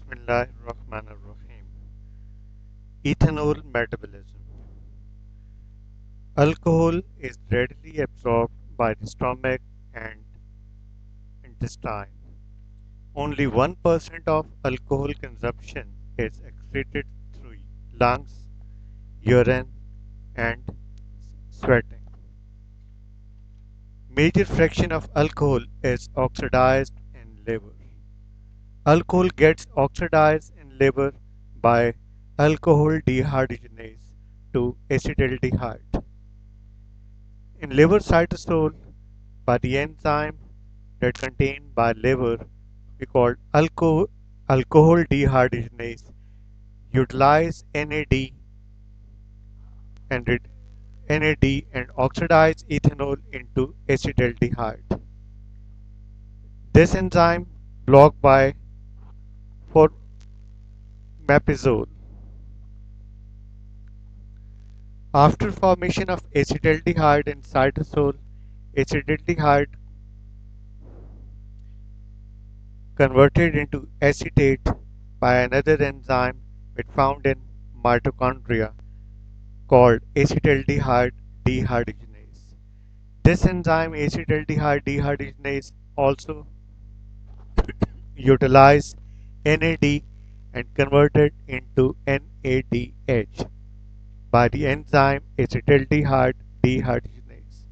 Bismillahirrahmanirrahim. Ethanol metabolism. Alcohol is readily absorbed by the stomach and intestine. Only 1% of alcohol consumption is excreted through lungs, urine, and sweating. Major fraction of alcohol is oxidized in liver. Alcohol gets oxidized in liver by alcohol dehydrogenase to acetaldehyde. In liver cytosol, by the enzyme that contained by liver, we call alcohol dehydrogenase, utilize and NAD and oxidize ethanol into acetaldehyde. This enzyme blocked by formimazole. After formation of acetaldehyde in cytosol, acetaldehyde converted into acetate by another enzyme it found in mitochondria called acetaldehyde dehydrogenase. This enzyme acetaldehyde dehydrogenase also utilized NAD and converted into NADH by the enzyme acetaldehyde dehydrogenase.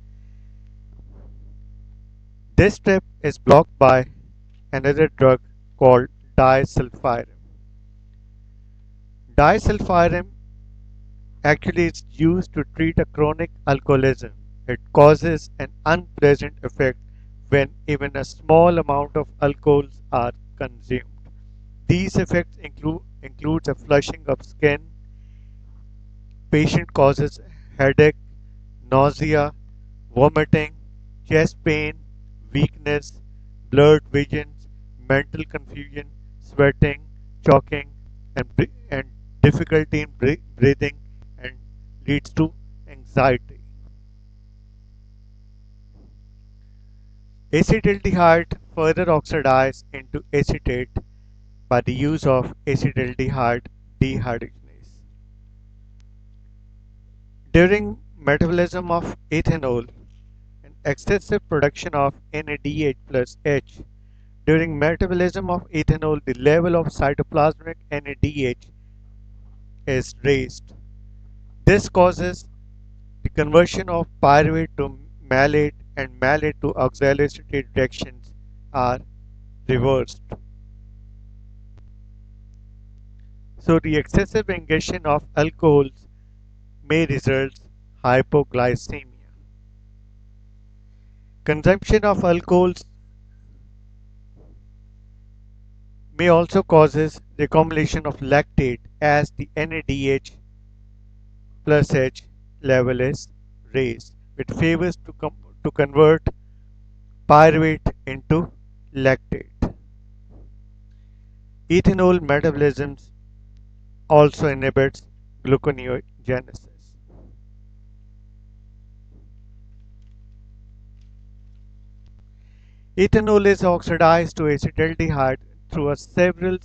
This step is blocked by another drug called disulfiram. Disulfiram actually is used to treat a chronic alcoholism. It causes an unpleasant effect when even a small amount of alcohols are consumed. These effects includes a flushing of skin, patient causes headache, nausea, vomiting, chest pain, weakness, blurred visions, mental confusion, sweating, choking, and difficulty in breathing, and leads to anxiety. Acetaldehyde further oxidizes into acetate by the use of acetaldehyde dehydrogenase. During metabolism of ethanol, an excessive production of NADH plus H. During metabolism of ethanol, the level of cytoplasmic NADH is raised. This causes the conversion of pyruvate to malate and malate to oxaloacetate reactions are reversed. So the excessive ingestion of alcohols may result hypoglycemia. Consumption of alcohols may also causes the accumulation of lactate as the NADH plus H level is raised. It favors to convert pyruvate into lactate. Ethanol metabolism also inhibits gluconeogenesis. Ethanol is oxidized to acetaldehyde through a several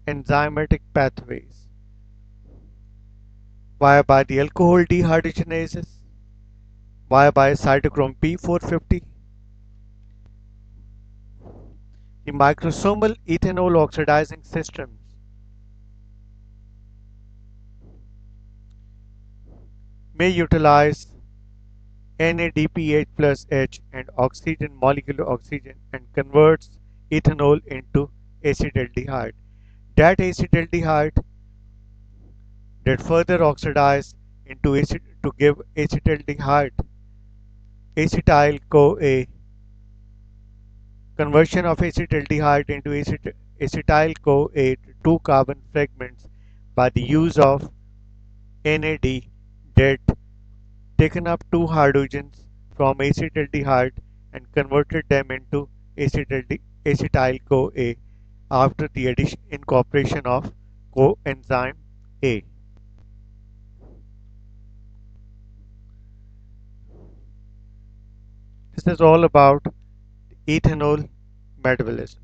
enzymatic pathways via by the alcohol dehydrogenases, via by cytochrome P450, the microsomal ethanol oxidizing systems may utilize NADPH plus H and oxygen molecular oxygen and converts ethanol into acetaldehyde. That acetaldehyde that further oxidized into acid to give acetaldehyde, acetyl CoA. Conversion of acetaldehyde into acetyl CoA to two carbon fragments by the use of NAD that taken up two hydrogens from acetaldehyde and converted them into acetyl CoA after the addition incorporation of coenzyme A. This is all about ethanol metabolism.